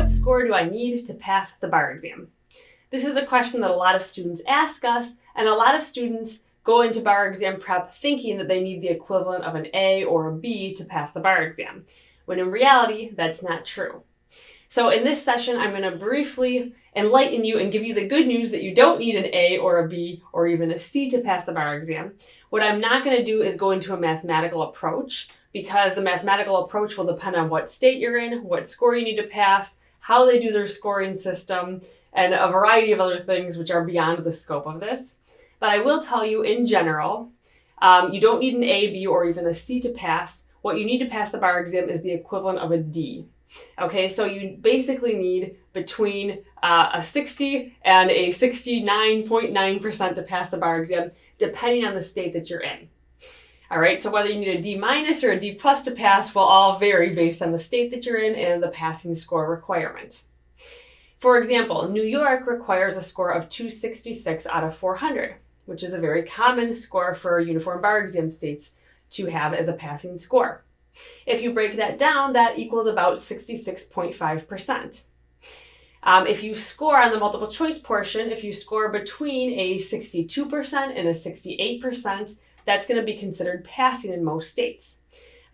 what score do I need to pass the bar exam? This is a question that a lot of students ask us, and a lot of students go into bar exam prep thinking that they need the equivalent of an A or a B to pass the bar exam, when in reality, that's not true. So in this session, I'm going to briefly enlighten you and give you the good news that you don't need an A or a B or even a C to pass the bar exam. What I'm not going to do is go into a mathematical approach, because the mathematical approach will depend on what state you're in, what score you need to pass, how they do their scoring system, and a variety of other things which are beyond the scope of this. But I will tell you in general, you don't need an A, B, or even a C to pass. What you need to pass the bar exam is the equivalent of a D. Okay, so you basically need between a 60 and a 69.9% to pass the bar exam, depending on the state that you're in. All right, so whether you need a D minus or a D plus to pass will all vary based on the state that you're in and the passing score requirement. For example, New York requires a score of 266 out of 400, which is a very common score for uniform bar exam states to have as a passing score. If you break that down, that equals about 66.5%. If you score on the multiple choice portion, if you score between a 62% and a 68%, that's going to be considered passing in most states.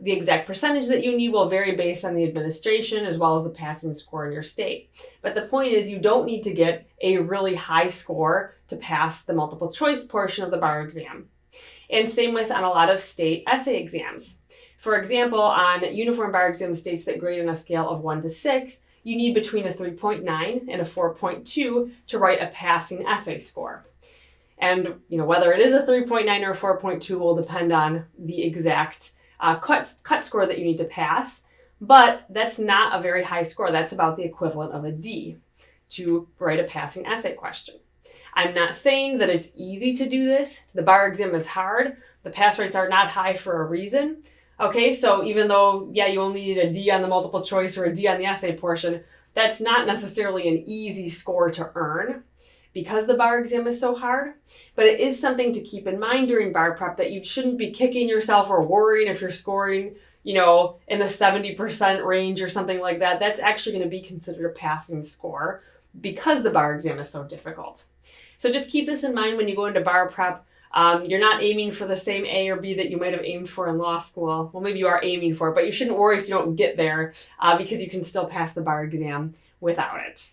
The exact percentage that you need will vary based on the administration as well as the passing score in your state. But the point is, you don't need to get a really high score to pass the multiple choice portion of the bar exam. And same with on a lot of state essay exams. For example, on uniform bar exam states that grade on a scale of 1 to 6, you need between a 3.9 and a 4.2 to write a passing essay score. And whether it is a 3.9 or a 4.2 will depend on the exact cut score that you need to pass, but that's not a very high score. That's about the equivalent of a D to write a passing essay question. I'm not saying that it's easy to do this. The bar exam is hard. The pass rates are not high for a reason. Okay, so even though, you only need a D on the multiple choice or a D on the essay portion, that's not necessarily an easy score to earn because the bar exam is so hard. But it is something to keep in mind during bar prep, that you shouldn't be kicking yourself or worrying if you're scoring, in the 70% range or something like that. That's actually going to be considered a passing score because the bar exam is so difficult. So just keep this in mind when you go into bar prep. You're not aiming for the same A or B that you might have aimed for in law school. Well, maybe you are aiming for it, but you shouldn't worry if you don't get there because you can still pass the bar exam without it.